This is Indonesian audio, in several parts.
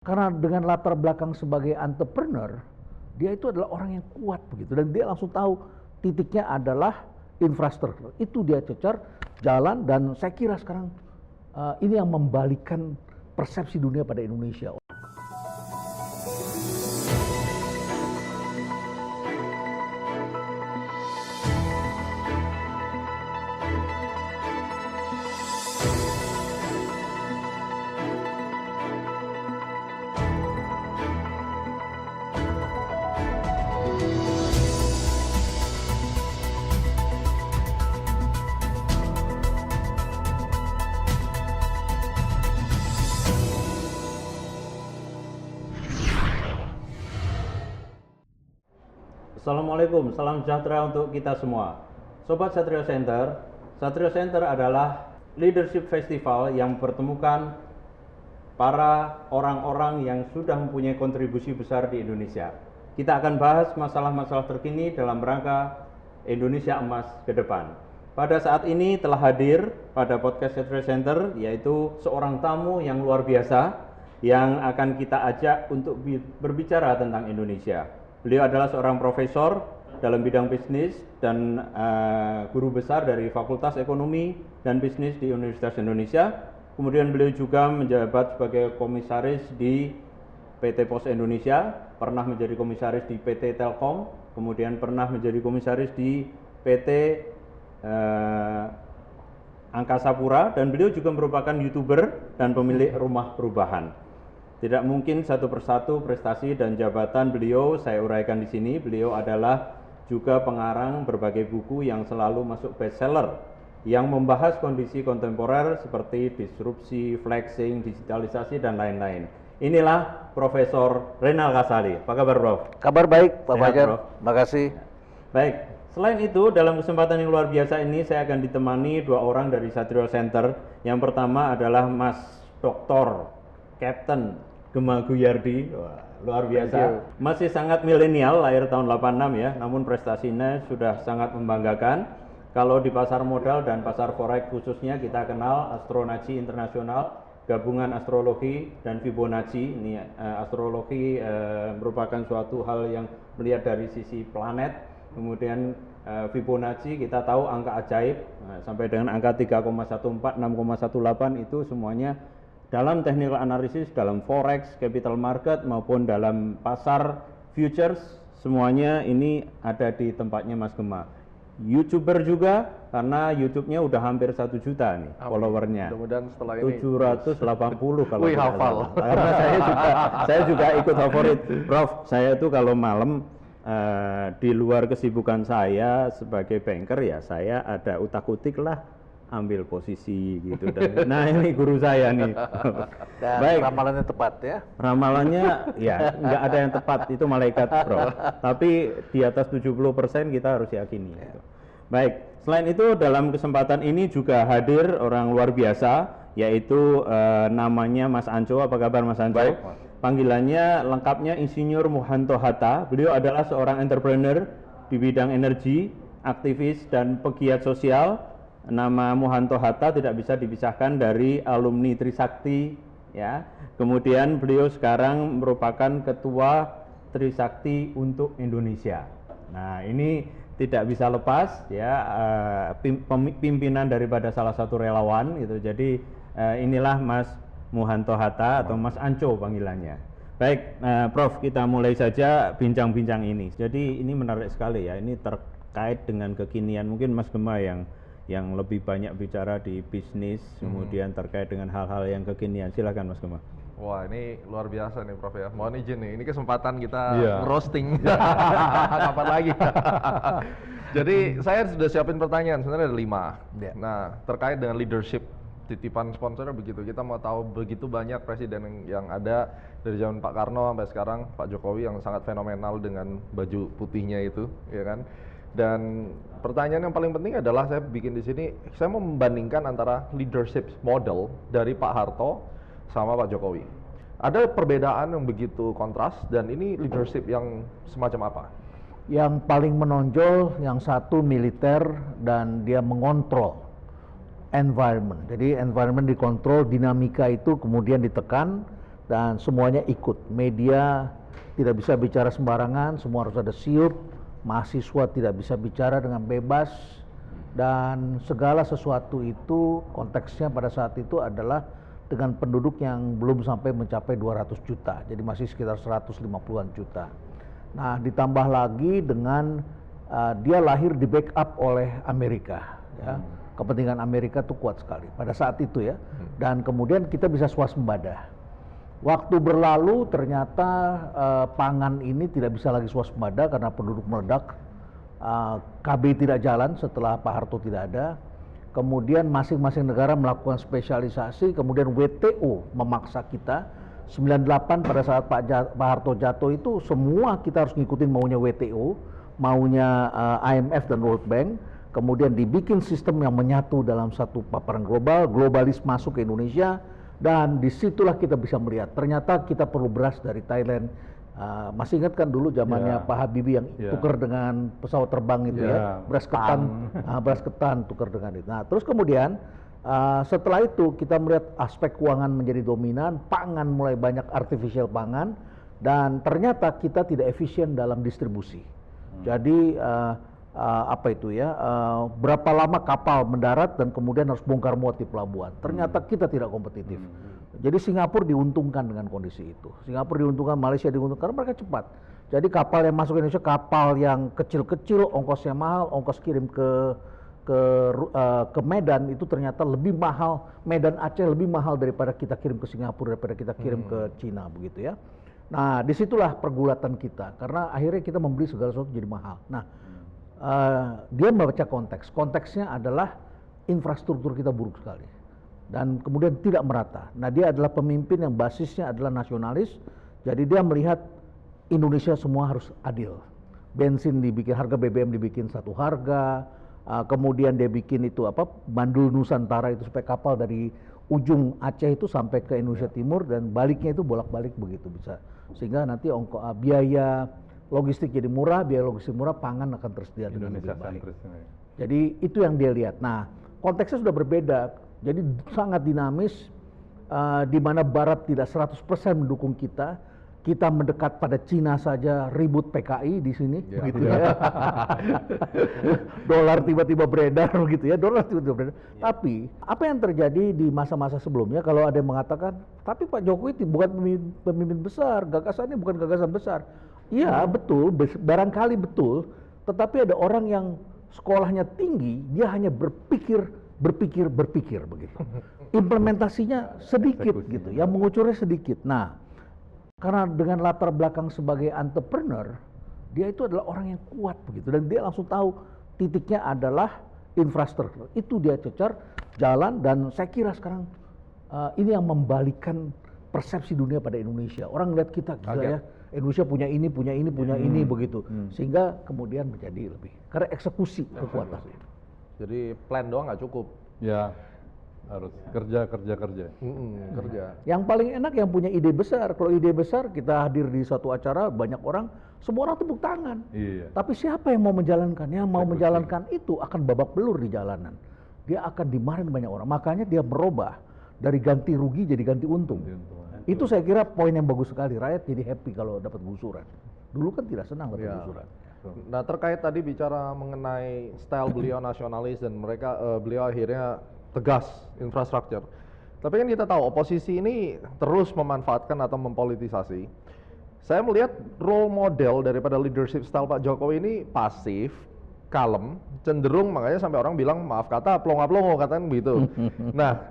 Karena dengan latar belakang sebagai entrepreneur, dia itu adalah orang yang kuat begitu, dan dia langsung tahu titiknya adalah infrastruktur. Itu dia cecer jalan, dan saya kira sekarang ini yang membalikkan persepsi dunia pada Indonesia. Assalamualaikum, salam sejahtera untuk kita semua. Sobat Satrio Center, Satrio Center adalah leadership festival yang mempertemukan para orang-orang yang sudah mempunyai kontribusi besar di Indonesia. Kita akan bahas masalah-masalah terkini dalam rangka Indonesia Emas ke depan. Pada saat ini telah hadir pada podcast Satrio Center yaitu seorang tamu yang luar biasa yang akan kita ajak untuk berbicara tentang Indonesia. Beliau adalah seorang profesor dalam bidang bisnis dan guru besar dari Fakultas Ekonomi dan Bisnis di Universitas Indonesia. Kemudian beliau juga menjabat sebagai komisaris di PT Pos Indonesia, pernah menjadi komisaris di PT Telkom, kemudian pernah menjadi komisaris di PT Angkasa Pura, dan beliau juga merupakan YouTuber dan pemilik rumah perubahan. Tidak mungkin satu persatu prestasi dan jabatan beliau saya uraikan di sini. Beliau adalah juga pengarang berbagai buku yang selalu masuk bestseller yang membahas kondisi kontemporer seperti disrupsi, flexing, digitalisasi, dan lain-lain. Inilah Profesor Reynal Kasali. Apa kabar, Prof? Kabar baik, Pak Fajar. Terima kasih. Baik, selain itu dalam kesempatan yang luar biasa ini saya akan ditemani dua orang dari Satrio Center. Yang pertama adalah Mas Dr. Captain Gema Guyardi. Wah, luar biasa. Masih sangat milenial, lahir tahun 86 ya, namun prestasinya sudah sangat membanggakan. Kalau di pasar modal dan pasar forex khususnya kita kenal Astronaci Internasional, gabungan astrologi dan Fibonacci. Ini astrologi merupakan suatu hal yang melihat dari sisi planet. Kemudian Fibonacci kita tahu angka ajaib, sampai dengan angka 3,14, 6,18 itu semuanya dalam technical analisis, dalam forex, capital market maupun dalam pasar futures, semuanya ini ada di tempatnya Mas Gema. YouTuber juga, karena YouTube-nya udah hampir 1 juta nih followernya. Mudah-mudahan setelah ini 780 kalau wih, hafal. Karena saya juga ikut favorit. Prof, saya tuh kalau malam di luar kesibukan saya sebagai banker ya, saya ada utak-utik lah ambil posisi gitu. Nah ini guru saya nih. Dan baik, ramalannya tepat ya. Ramalannya ya nggak ada yang tepat, itu malaikat, Bro. Tapi di atas 70% kita harus yakini. Gitu. Baik, selain itu dalam kesempatan ini juga hadir orang luar biasa, yaitu namanya Mas Anco. Apa kabar Mas Anco? Baik. Panggilannya lengkapnya Insinyur Muhanto Hatta. Beliau adalah seorang entrepreneur di bidang energi, aktivis dan pegiat sosial. Nama Muhanto Hatta tidak bisa dipisahkan dari alumni Trisakti ya. Kemudian beliau sekarang merupakan ketua Trisakti untuk Indonesia. Nah, ini tidak bisa lepas ya, pimpinan daripada salah satu relawan gitu. Jadi inilah Mas Muhanto Hatta atau Mas Anco panggilannya. Baik, Prof, kita mulai saja bincang-bincang ini. Jadi ini menarik sekali ya. Ini terkait dengan kekinian. Mungkin Mas Gema yang lebih banyak bicara di bisnis, kemudian terkait dengan hal-hal yang kekinian. Silakan Mas Gema. Wah, ini luar biasa nih Prof ya. Mohon izin nih, ini kesempatan kita roasting. Kapan lagi? Jadi saya sudah siapin pertanyaan, sebenarnya ada 5. Nah, terkait dengan leadership, titipan sponsor begitu. Kita mau tahu begitu banyak presiden yang ada dari zaman Pak Karno sampai sekarang Pak Jokowi yang sangat fenomenal dengan baju putihnya itu, ya kan? Dan pertanyaan yang paling penting adalah saya bikin di sini, saya mau membandingkan antara leadership model dari Pak Harto sama Pak Jokowi. Ada perbedaan yang begitu kontras, dan ini leadership yang semacam apa? Yang paling menonjol yang satu militer, dan dia mengontrol environment. Jadi environment dikontrol, dinamika itu kemudian ditekan, dan semuanya ikut. Media tidak bisa bicara sembarangan, semua harus ada siup, mahasiswa tidak bisa bicara dengan bebas, dan segala sesuatu itu konteksnya pada saat itu adalah dengan penduduk yang belum sampai mencapai 200 juta, jadi masih sekitar 150-an juta. Nah, ditambah lagi dengan dia lahir di backup oleh Amerika, ya. Kepentingan Amerika itu kuat sekali pada saat itu ya, dan kemudian kita bisa swasembada. Waktu berlalu ternyata pangan ini tidak bisa lagi swasembada karena penduduk meledak. KB tidak jalan setelah Pak Harto tidak ada. Kemudian masing-masing negara melakukan spesialisasi, kemudian WTO memaksa kita. 98 pada saat Pak Harto jatuh itu semua kita harus ngikutin maunya WTO, maunya IMF dan World Bank. Kemudian dibikin sistem yang menyatu dalam satu paparan global, globalis masuk ke Indonesia. Dan disitulah kita bisa melihat, ternyata kita perlu beras dari Thailand. Masih ingat kan dulu zamannya Pak Habibie yang tukar dengan pesawat terbang itu ya, beras ketan, beras ketan tukar dengan itu. Nah, terus kemudian setelah itu kita melihat aspek keuangan menjadi dominan, pangan mulai banyak artificial pangan, dan ternyata kita tidak efisien dalam distribusi. Jadi apa itu ya, berapa lama kapal mendarat dan kemudian harus bongkar muat di pelabuhan. Ternyata kita tidak kompetitif. Jadi Singapura diuntungkan dengan kondisi itu. Singapura diuntungkan, Malaysia diuntungkan karena mereka cepat. Jadi kapal yang masuk ke Indonesia, kapal yang kecil-kecil, ongkosnya mahal, ongkos kirim ke Medan itu ternyata lebih mahal. Medan Aceh lebih mahal daripada kita kirim ke Singapura, daripada kita kirim ke Cina, begitu ya. Nah, disitulah pergulatan kita, karena akhirnya kita membeli segala sesuatu jadi mahal. Nah, dia membaca konteks. Konteksnya adalah infrastruktur kita buruk sekali dan kemudian tidak merata. Nah, dia adalah pemimpin yang basisnya adalah nasionalis. Jadi dia melihat Indonesia semua harus adil. Bensin dibikin, harga BBM dibikin satu harga. Kemudian dia bikin itu apa, Bandul Nusantara itu supaya kapal dari ujung Aceh itu sampai ke Indonesia Timur dan baliknya itu bolak-balik begitu bisa. Sehingga nanti biaya logistik jadi murah, biaya logistik murah, pangan akan tersedia dengan lebih baik. Jadi itu yang dia lihat. Nah, konteksnya sudah berbeda. Jadi sangat dinamis, di mana Barat tidak 100% mendukung kita. Kita mendekat pada Cina saja ribut PKI di sini, begitu ya. Dolar tiba-tiba beredar, begitu ya. Dolar tiba-tiba beredar. Tapi apa yang terjadi di masa-masa sebelumnya? Kalau ada yang mengatakan, tapi Pak Jokowi bukan pemimpin besar, gagasannya bukan gagasan besar. Iya betul, barangkali betul, tetapi ada orang yang sekolahnya tinggi, dia hanya berpikir begitu. Implementasinya sedikit gitu, yang mengucurnya sedikit. Nah, karena dengan latar belakang sebagai entrepreneur, dia itu adalah orang yang kuat begitu, dan dia langsung tahu titiknya adalah infrastruktur. Itu dia cecar jalan, dan saya kira sekarang ini yang membalikan persepsi dunia pada Indonesia. Orang lihat kita gila ya. Indonesia punya ini begitu, sehingga kemudian menjadi lebih karena eksekusi kekuatan. Jadi plan doang nggak cukup. Ya, harus kerja. Kerja. Yang paling enak yang punya ide besar. Kalau ide besar kita hadir di suatu acara banyak orang, semua orang tepuk tangan. Iya. Tapi siapa yang mau menjalankan? Yang mau menjalankan itu akan babak belur di jalanan. Dia akan dimarahin banyak orang. Makanya dia merubah dari ganti rugi jadi ganti untung. Itu saya kira poin yang bagus sekali. Rakyat jadi happy kalau dapat gusuran. Dulu kan tidak senang dapat gusuran. Nah, terkait tadi bicara mengenai style beliau nasionalis dan beliau akhirnya tegas infrastruktur. Tapi kan kita tahu oposisi ini terus memanfaatkan atau mempolitisasi. Saya melihat role model daripada leadership style Pak Jokowi ini pasif, kalem, cenderung makanya sampai orang bilang maaf kata plongo-plongo katanya begitu. Nah,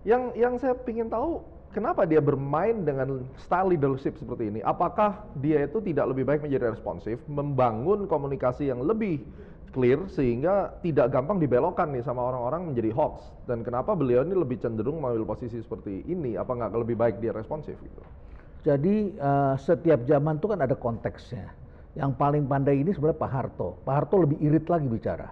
yang saya ingin tahu kenapa dia bermain dengan style leadership seperti ini? Apakah dia itu tidak lebih baik menjadi responsif, membangun komunikasi yang lebih clear sehingga tidak gampang dibelokkan nih sama orang-orang menjadi hoax? Dan kenapa beliau ini lebih cenderung mengambil posisi seperti ini? Apa nggak lebih baik dia responsif gitu? Jadi setiap zaman itu kan ada konteksnya. Yang paling pandai ini sebenarnya Pak Harto. Pak Harto lebih irit lagi bicara.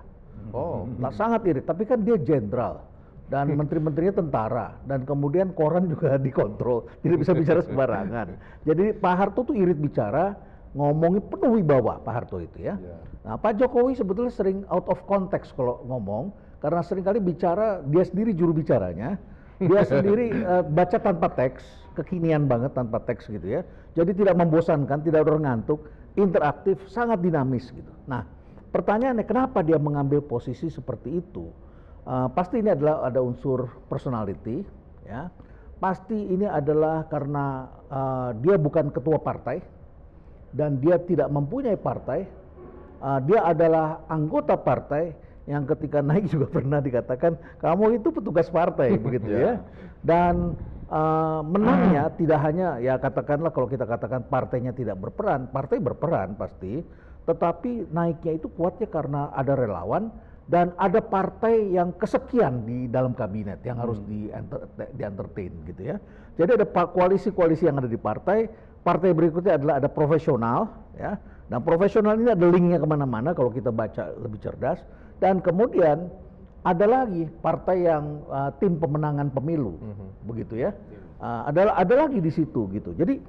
Sangat irit. Tapi kan dia jenderal dan menteri-menterinya tentara, dan kemudian koran juga dikontrol, tidak bisa bicara sembarangan. Jadi Pak Harto tuh irit bicara, ngomongnya penuh wibawa Pak Harto itu ya. Nah, Pak Jokowi sebetulnya sering out of context kalau ngomong, karena seringkali bicara dia sendiri juru bicaranya, dia sendiri baca tanpa teks, kekinian banget tanpa teks gitu ya. Jadi tidak membosankan, tidak orang ngantuk, interaktif, sangat dinamis gitu. Nah, pertanyaannya kenapa dia mengambil posisi seperti itu? Pasti ini adalah ada unsur personality, ya. Pasti ini adalah karena dia bukan ketua partai dan dia tidak mempunyai partai. Dia adalah anggota partai yang ketika naik juga pernah dikatakan kamu itu petugas partai begitu ya. Dan menangnya tidak hanya ya katakanlah kalau kita katakan partainya tidak berperan, partai berperan pasti, tetapi naiknya itu kuatnya karena ada relawan dan ada partai yang kesekian di dalam kabinet yang harus di-entertain gitu ya. Jadi ada koalisi-koalisi yang ada di partai, partai berikutnya adalah ada profesional ya. Dan profesional ini ada linknya kemana-mana kalau kita baca lebih cerdas. Dan kemudian ada lagi partai yang tim pemenangan pemilu, begitu ya. Ada lagi di situ gitu. Jadi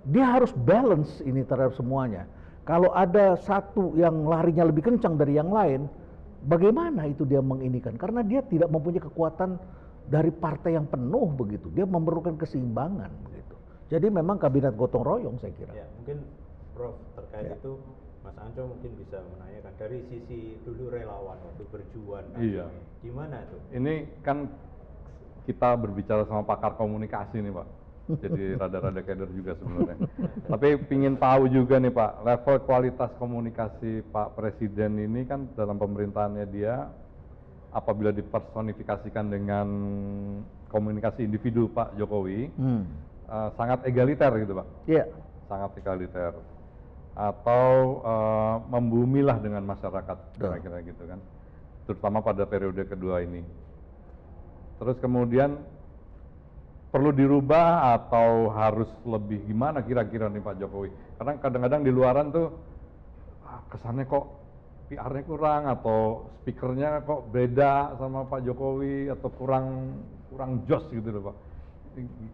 dia harus balance ini terhadap semuanya. Kalau ada satu yang larinya lebih kencang dari yang lain, bagaimana itu dia menginikan? Karena dia tidak mempunyai kekuatan dari partai yang penuh begitu. Dia memerlukan keseimbangan begitu. Jadi memang kabinet gotong royong saya kira. Ya, mungkin Prof terkait itu Mas Anco mungkin bisa menanyakan dari sisi dulu relawan waktu berjuang. Iya. Gimana itu? Ini kan kita berbicara sama pakar komunikasi nih Pak. Jadi rada-rada keder juga sebenarnya. Tapi pingin tahu juga nih Pak, level kualitas komunikasi Pak Presiden ini kan dalam pemerintahannya dia apabila dipersonifikasikan dengan komunikasi individu Pak Jokowi, sangat egaliter gitu Pak. Iya. Sangat egaliter. Atau membumilah dengan masyarakat, kira-kira gitu kan. Terutama pada periode kedua ini. Terus kemudian perlu dirubah atau harus lebih gimana kira-kira nih Pak Jokowi? Karena kadang-kadang di luaran tuh kesannya kok PR-nya kurang atau speakernya kok beda sama Pak Jokowi atau kurang jos gitu loh Pak.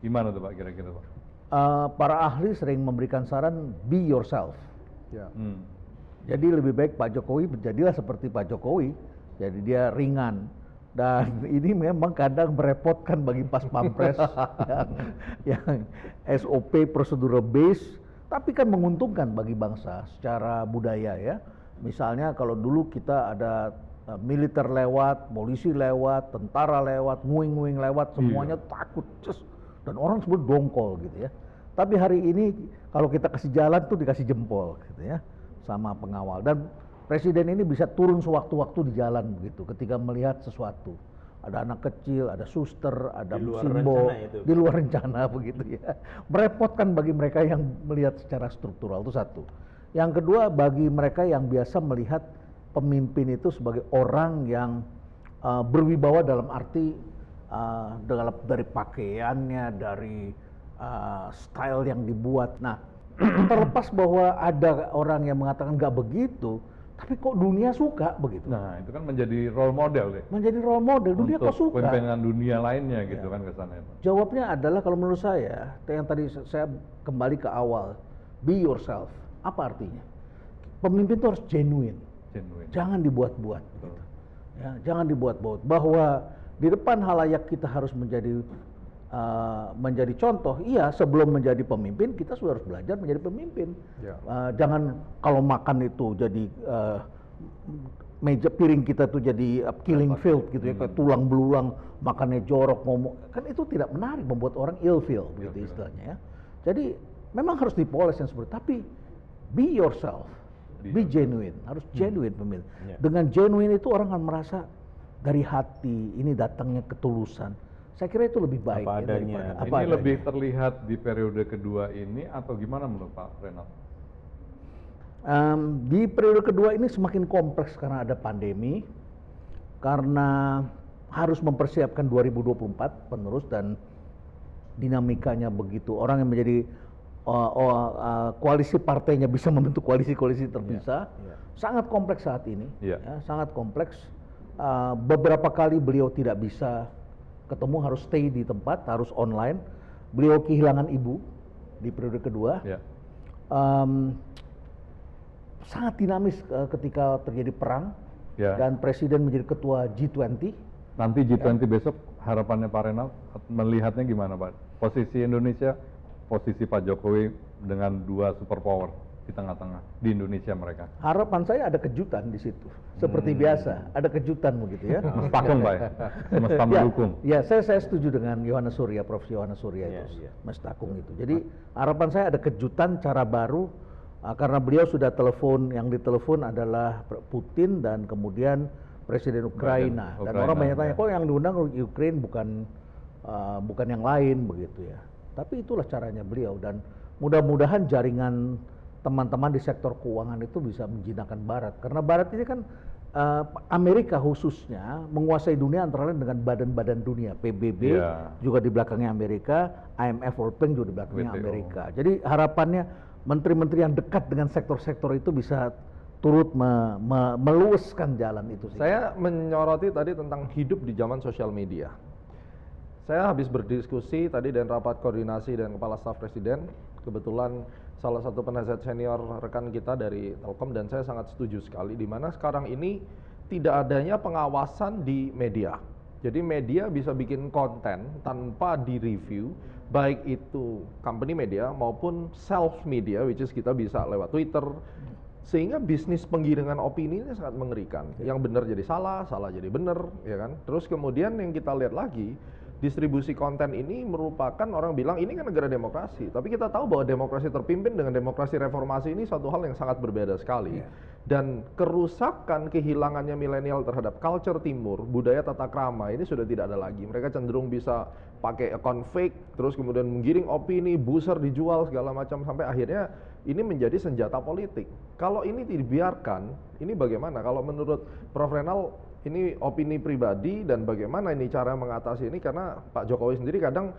Gimana tuh Pak kira-kira Pak? Para ahli sering memberikan saran be yourself. Ya. Jadi lebih baik Pak Jokowi menjadilah seperti Pak Jokowi. Jadi dia ringan. Dan ini memang kadang merepotkan bagi pas pampres yang SOP procedural base, tapi kan menguntungkan bagi bangsa secara budaya ya. Misalnya kalau dulu kita ada militer lewat, polisi lewat, tentara lewat, nguing-nguing lewat, semuanya takut, dan orang sebut dongkol gitu ya. Tapi hari ini kalau kita kasih jalan tuh dikasih jempol gitu ya sama pengawal. Dan presiden ini bisa turun sewaktu-waktu di jalan begitu ketika melihat sesuatu. Ada anak kecil, ada suster, ada simbo di luar rencana begitu ya. Merepotkan bagi mereka yang melihat secara struktural itu satu. Yang kedua bagi mereka yang biasa melihat pemimpin itu sebagai orang yang berwibawa dalam arti dari pakaiannya, dari style yang dibuat. Nah, terlepas bahwa ada orang yang mengatakan nggak begitu, tapi kok dunia suka begitu. Nah, itu kan menjadi role model deh. Menjadi role model, dunia kok suka. Untuk pimpinan dunia lainnya gitu kan kesannya. Jawabnya adalah kalau menurut saya, yang tadi saya kembali ke awal, be yourself. Apa artinya? Pemimpin itu harus genuine. Jangan dibuat-buat. Gitu. Ya, jangan dibuat-buat. Bahwa di depan halayak kita harus menjadi contoh. Iya, sebelum menjadi pemimpin kita sudah harus belajar menjadi pemimpin. Jangan kalau makan itu jadi meja piring kita tuh jadi killing field gitu ya, kayak tulang belulang, makannya jorok, ngomong kan itu tidak menarik, membuat orang ill feel begitu istilahnya ya. Jadi memang harus dipoles yang seperti, tapi be yourself, be genuine, harus genuine pemimpin. Dengan genuine itu orang akan merasa dari hati, ini datangnya ketulusan. Saya kira itu lebih baik. Apa adanya. Ini lebih terlihat di periode kedua ini atau gimana menurut Pak Renat? Di periode kedua ini semakin kompleks karena ada pandemi, karena harus mempersiapkan 2024 penerus dan dinamikanya begitu. Orang yang menjadi koalisi partainya bisa membentuk koalisi-koalisi terpisah, sangat kompleks saat ini. Ya, sangat kompleks. Beberapa kali beliau tidak bisa ketemu, harus stay di tempat, harus online. Beliau kehilangan ibu di periode kedua. Sangat dinamis ketika terjadi perang dan presiden menjadi ketua G20. Nanti G20 besok harapannya Pak Renal melihatnya gimana Pak? posisi Indonesia, posisi Pak Jokowi dengan dua superpower di tengah-tengah di Indonesia mereka. Harapan saya ada kejutan di situ. Seperti biasa, ada kejutan begitu ya. Mustahil, Pak ya? Semesta mendukung. Ya, saya setuju dengan Yohanes Surya, Prof. Yohanes Surya itu, Mestakung itu. Jadi harapan saya ada kejutan cara baru karena beliau sudah telepon, yang ditelepon adalah Putin dan kemudian Presiden Ukraina. Dan orang banyak tanya, kok yang diundang Ukraine bukan yang lain begitu ya. Tapi itulah caranya beliau dan mudah-mudahan jaringan teman-teman di sektor keuangan itu bisa menjinakkan Barat. Karena Barat ini kan Amerika khususnya menguasai dunia antara lain dengan badan-badan dunia. PBB juga di belakangnya Amerika, IMF, World Bank juga di belakangnya Amerika. Jadi harapannya menteri-menteri yang dekat dengan sektor-sektor itu bisa turut meluaskan jalan itu. Saya menyoroti tadi tentang hidup di zaman sosial media. Saya habis berdiskusi tadi dan rapat koordinasi dengan Kepala Staf Presiden. Kebetulan salah satu penasihat senior rekan kita dari Telkom dan saya sangat setuju sekali di mana sekarang ini tidak adanya pengawasan di media. Jadi media bisa bikin konten tanpa di-review, baik itu company media maupun self media, which is kita bisa lewat Twitter, sehingga bisnis penggiringan opini ini sangat mengerikan. Yang benar jadi salah, salah jadi benar, ya kan? Terus kemudian yang kita lihat lagi, distribusi konten ini merupakan orang bilang ini kan negara demokrasi, tapi kita tahu bahwa demokrasi terpimpin dengan demokrasi reformasi ini suatu hal yang sangat berbeda sekali. Dan kerusakan kehilangannya milenial terhadap culture timur, budaya tata krama ini sudah tidak ada lagi. Mereka cenderung bisa pakai account fake, terus kemudian menggiring opini, buzzer dijual segala macam sampai akhirnya ini menjadi senjata politik. Kalau ini dibiarkan, ini bagaimana? Kalau menurut Prof. Renal, ini opini pribadi dan bagaimana ini cara mengatasi ini, karena Pak Jokowi sendiri kadang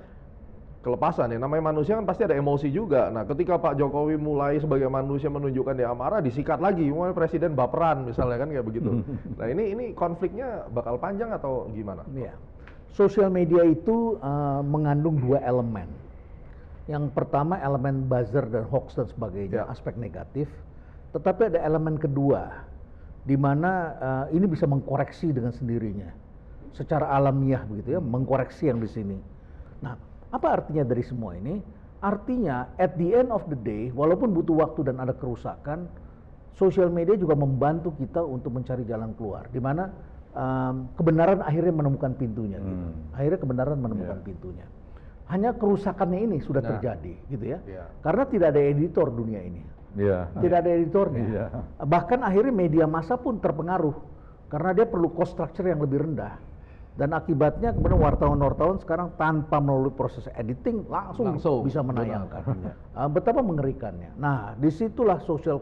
kelepasan ya, namanya manusia kan pasti ada emosi juga. Nah ketika Pak Jokowi mulai sebagai manusia menunjukkan dia amarah, disikat lagi, mulai presiden baperan misalnya kan kayak begitu. Nah ini konfliknya bakal panjang atau gimana? Iya. Sosial media itu mengandung dua elemen. Yang pertama elemen buzzer dan hoax dan sebagainya, aspek negatif. Tetapi ada elemen kedua, di mana ini bisa mengkoreksi dengan sendirinya secara alamiah begitu ya, mengkoreksi yang di sini. Nah, apa artinya dari semua ini? Artinya at the end of the day, walaupun butuh waktu dan ada kerusakan, sosial media juga membantu kita untuk mencari jalan keluar, di mana kebenaran akhirnya menemukan pintunya. Gitu. Akhirnya kebenaran menemukan pintunya. Hanya kerusakannya ini sudah terjadi, gitu ya. Karena tidak ada editor dunia ini. Tidak ada editornya. Bahkan akhirnya media massa pun terpengaruh karena dia perlu cost structure yang lebih rendah. Dan akibatnya kemudian wartawan-wartawan sekarang tanpa melalui proses editing langsung bisa menayangkan. Betapa mengerikannya. Nah, disitulah social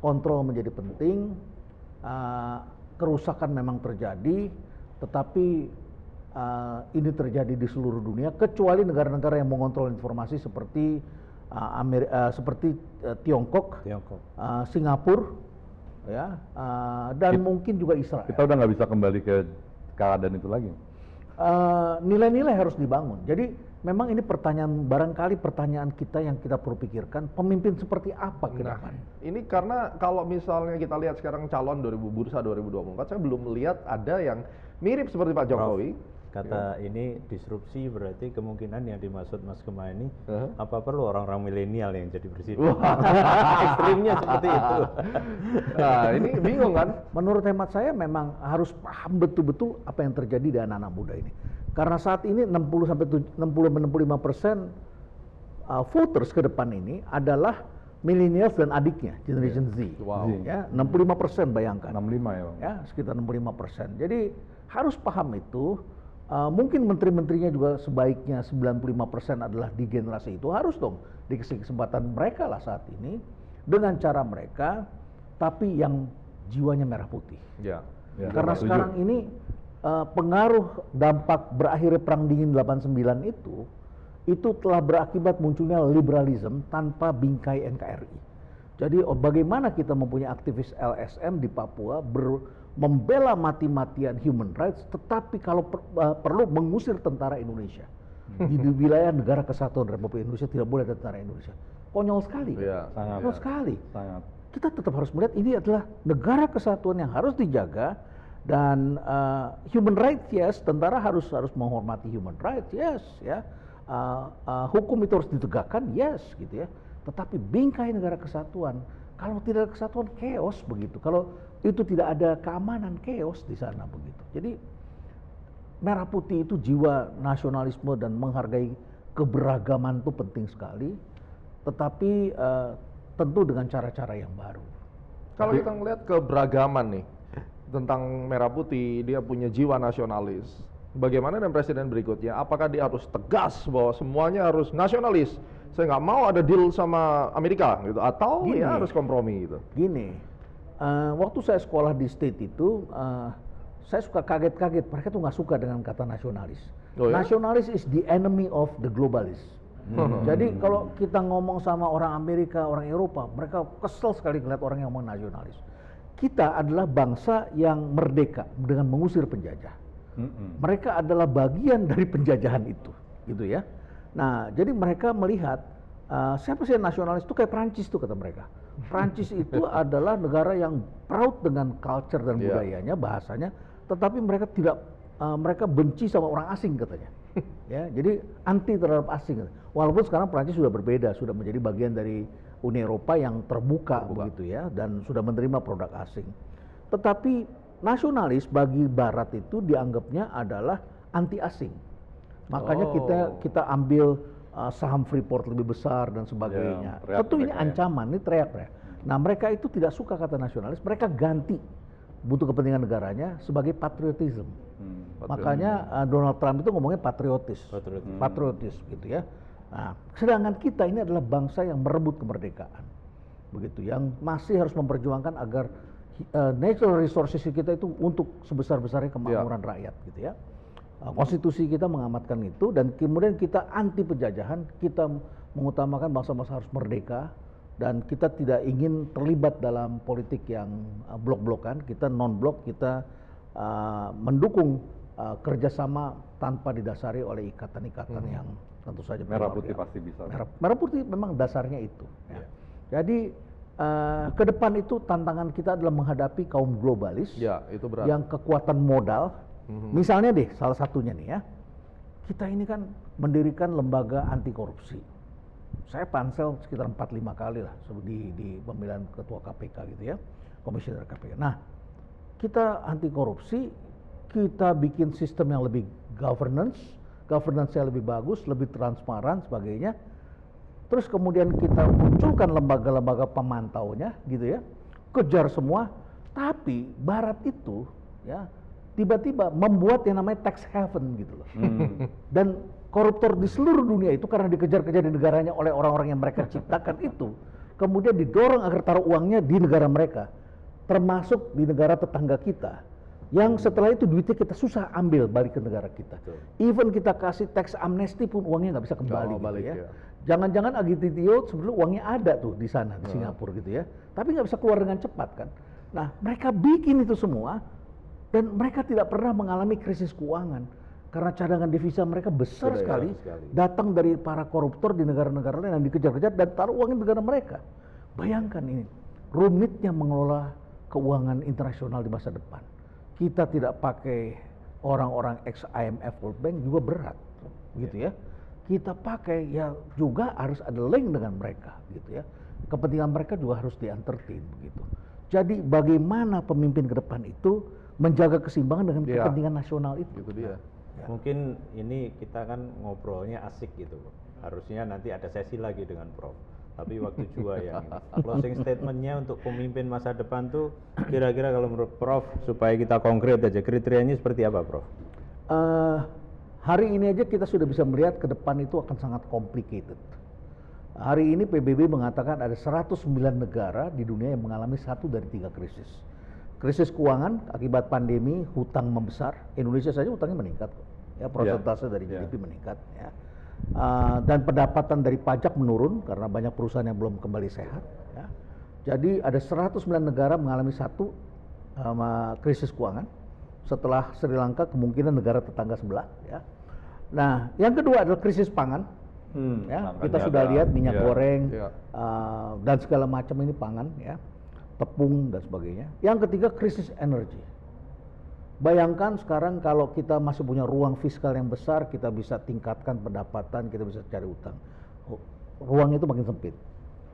control menjadi penting. Kerusakan memang terjadi, tetapi ini terjadi di seluruh dunia, kecuali negara-negara yang mengontrol informasi seperti Tiongkok, Singapura, ya, dan mungkin juga Israel. Kita udah nggak bisa kembali ke keadaan itu lagi. Nilai-nilai harus dibangun. Jadi memang ini barangkali pertanyaan kita yang kita perlu pikirkan, pemimpin seperti apa ke depan. Ini karena kalau misalnya kita lihat sekarang calon bursa 2024, saya belum melihat ada yang mirip seperti Pak Jokowi. Kata ini disrupsi, berarti kemungkinan yang dimaksud Mas Gema ini apa perlu orang-orang milenial yang jadi presiden? Ekstrimnya seperti itu. Nah ini bingung kan? Menurut hemat saya memang harus paham betul-betul apa yang terjadi di anak-anak muda ini. Karena saat ini 60-65% voters ke depan ini adalah millennials dan adiknya, generation Z. Ya, 65% bayangkan. 65 ya Bang. Ya, sekitar 65%. Jadi harus paham itu. Mungkin menteri-menterinya juga sebaiknya 95% adalah di generasi itu, harus dong dikasih kesempatan mereka lah saat ini dengan cara mereka, tapi yang jiwanya merah putih. Karena sekarang ini pengaruh dampak berakhirnya perang dingin 89 itu telah berakibat munculnya liberalisme tanpa bingkai NKRI. Jadi bagaimana kita mempunyai aktivis LSM di Papua membela mati-matian human rights, tetapi kalau perlu mengusir tentara Indonesia. Di wilayah negara kesatuan Republik Indonesia tidak boleh ada tentara Indonesia. Konyol sekali. Konyol sekali. Kita tetap harus melihat ini adalah negara kesatuan yang harus dijaga, dan human rights yes, tentara harus menghormati human rights yes, ya. hukum itu harus ditegakkan, yes gitu ya. Tetapi bingkai negara kesatuan, kalau tidak ada kesatuan chaos begitu. Kalau itu tidak ada keamanan, chaos di sana begitu. Jadi merah putih itu jiwa nasionalisme dan menghargai keberagaman itu penting sekali. Tetapi tentu dengan cara-cara yang baru. Kalau kita melihat keberagaman nih tentang merah putih, dia punya jiwa nasionalis. Bagaimana dengan presiden berikutnya? Apakah dia harus tegas bahwa semuanya harus nasionalis? Saya nggak mau ada deal sama Amerika gitu, atau Gini, ya harus kompromi gitu. Gini, waktu saya sekolah di State itu, saya suka kaget-kaget. Mereka tuh nggak suka dengan kata nasionalis. Oh, ya? Nasionalis is the enemy of the globalist. Jadi kalau kita ngomong sama orang Amerika, orang Eropa, mereka kesel sekali ngeliat orang yang ngomong nasionalis. Kita adalah bangsa yang merdeka dengan mengusir penjajah. Mereka adalah bagian dari penjajahan itu, gitu ya. Nah, jadi mereka melihat siapa sih nasionalis itu kayak Prancis tuh kata mereka. Prancis itu adalah negara yang proud dengan culture dan budayanya, bahasanya, tetapi mereka tidak, mereka benci sama orang asing katanya. Ya, jadi anti terhadap asing. Walaupun sekarang Prancis sudah berbeda, sudah menjadi bagian dari Uni Eropa yang terbuka begitu ya, dan sudah menerima produk asing. Tetapi nasionalis bagi Barat itu dianggapnya adalah anti asing. Makanya kita ambil saham Freeport lebih besar dan sebagainya. Tentu ini ancaman, ini teriak-teriak. Nah, mereka itu tidak suka kata nasionalis, mereka ganti butuh kepentingan negaranya sebagai patriotism. Makanya Donald Trump itu ngomongnya patriotis gitu ya. Nah, sedangkan kita ini adalah bangsa yang merebut kemerdekaan, begitu, yang masih harus memperjuangkan agar natural resources kita itu untuk sebesar-besarnya kemakmuran rakyat, gitu ya. Konstitusi kita mengamatkan itu, dan kemudian kita anti penjajahan, kita mengutamakan bangsa-bangsa harus merdeka, dan kita tidak ingin terlibat dalam politik yang blok-blokan. Kita non-blok, kita mendukung kerjasama tanpa didasari oleh ikatan-ikatan yang tentu saja merah putih pasti bisa. Merah putih memang dasarnya itu. Ya. Jadi ke depan itu tantangan kita adalah menghadapi kaum globalis itu berat. yang kekuatan modal. Misalnya deh, salah satunya nih ya, kita ini kan mendirikan lembaga anti korupsi. Saya pansel sekitar 4-5 kali lah di pemilihan ketua KPK gitu ya, komisioner KPK. Nah, kita anti korupsi, kita bikin sistem yang lebih governance-nya lebih bagus, lebih transparan sebagainya. Terus kemudian kita munculkan lembaga-lembaga pemantaunya gitu ya, kejar semua. Tapi Barat itu ya tiba-tiba membuat yang namanya tax haven gitu loh. Dan koruptor di seluruh dunia itu karena dikejar-kejar di negaranya oleh orang-orang yang mereka ciptakan itu, kemudian didorong agar taruh uangnya di negara mereka, termasuk di negara tetangga kita. Yang setelah itu duitnya kita susah ambil balik ke negara kita. Even kita kasih tax amnesty pun uangnya nggak bisa kembali gitu ya. Jangan-jangan Agititio sebelum uangnya ada tuh di sana di Singapura gitu ya, tapi nggak bisa keluar dengan cepat kan. Nah, mereka bikin itu semua dan mereka tidak pernah mengalami krisis keuangan karena cadangan devisa mereka besar sekali, datang dari para koruptor di negara-negara lain yang dikejar-kejar dan taruh uangnya di negara mereka. Bayangkan ini rumitnya mengelola keuangan internasional di masa depan. Kita tidak pakai orang-orang ex IMF World Bank juga berat, gitu ya. Kita pakai ya juga harus ada link dengan mereka, gitu ya. Kepentingan mereka juga harus di-entertain begitu. Jadi bagaimana pemimpin ke depan itu menjaga keseimbangan dengan kepentingan nasional itu. Itu dia. Ya. Mungkin ini kita kan ngobrolnya asik gitu, harusnya nanti ada sesi lagi dengan Prof. Tapi waktu juga yang closing statementnya untuk pemimpin masa depan tuh kira-kira kalau menurut Prof supaya kita konkret aja kriterianya seperti apa, Prof? Hari ini aja kita sudah bisa melihat ke depan itu akan sangat complicated. Hari ini PBB mengatakan ada 109 negara di dunia yang mengalami 1 dari 3 krisis. Krisis keuangan akibat pandemi, hutang membesar. Indonesia saja hutangnya meningkat, ya persentase dari GDP meningkat. Ya. Dan pendapatan dari pajak menurun karena banyak perusahaan yang belum kembali sehat. Ya. Jadi ada 109 negara mengalami 1 krisis keuangan. Setelah Sri Lanka kemungkinan negara tetangga sebelah. Ya. Nah, yang kedua adalah krisis pangan. Ya, kita sudah lihat minyak goreng dan segala macam ini pangan, ya, tepung dan sebagainya. Yang ketiga krisis energi. Bayangkan sekarang kalau kita masih punya ruang fiskal yang besar, kita bisa tingkatkan pendapatan, kita bisa cari utang. Ruang itu makin sempit.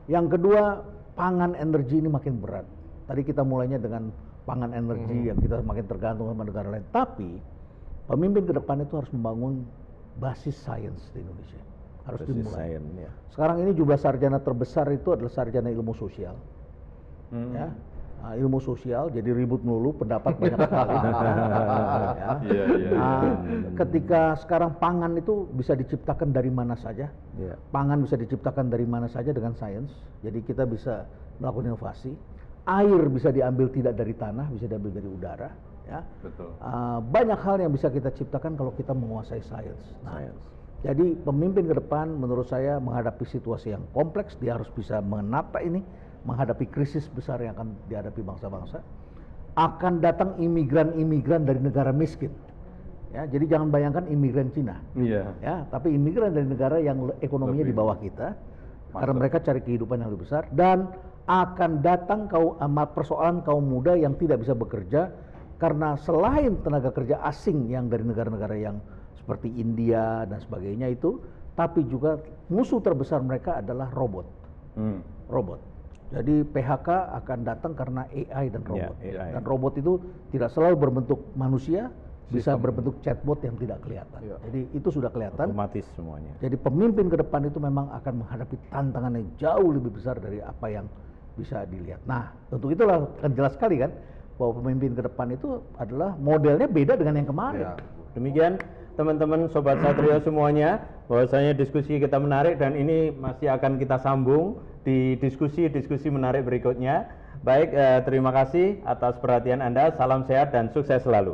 Yang kedua, pangan energi ini makin berat. Tadi kita mulainya dengan pangan energi yang kita makin tergantung sama negara lain. Tapi pemimpin ke depan itu harus membangun basis sains di Indonesia. Harus dimulai. Ya. Sekarang ini jumlah sarjana terbesar itu adalah sarjana ilmu sosial. Ya. Ilmu sosial, jadi ribut melulu, pendapat banyak sekali. Ketika sekarang pangan itu bisa diciptakan dari mana saja, pangan bisa diciptakan dari mana saja dengan sains, jadi kita bisa melakukan inovasi. Air bisa diambil tidak dari tanah, bisa diambil dari udara. Ya. Betul. Banyak hal yang bisa kita ciptakan kalau kita menguasai sains. Jadi pemimpin ke depan menurut saya menghadapi situasi yang kompleks, dia harus bisa menata ini, menghadapi krisis besar yang akan dihadapi bangsa-bangsa. Akan datang imigran-imigran dari negara miskin. Ya, jadi jangan bayangkan imigran Cina. Ya, tapi imigran dari negara yang ekonominya di bawah kita, karena mereka cari kehidupan yang lebih besar, dan akan datang persoalan kaum muda yang tidak bisa bekerja karena selain tenaga kerja asing yang dari negara-negara yang seperti India dan sebagainya itu, tapi juga musuh terbesar mereka adalah robot. Robot. Jadi PHK akan datang karena AI dan robot. Dan robot itu tidak selalu berbentuk manusia, bisa berbentuk chatbot yang tidak kelihatan. Jadi itu sudah kelihatan. Otomatis semuanya. Jadi pemimpin ke depan itu memang akan menghadapi tantangan yang jauh lebih besar dari apa yang bisa dilihat. Nah, untuk itulah kan jelas sekali kan bahwa pemimpin ke depan itu adalah modelnya beda dengan yang kemarin. Demikian teman-teman Sobat Satrio semuanya, bahwasanya diskusi kita menarik dan ini masih akan kita sambung di diskusi-diskusi menarik berikutnya. Baik, terima kasih atas perhatian Anda, salam sehat dan sukses selalu.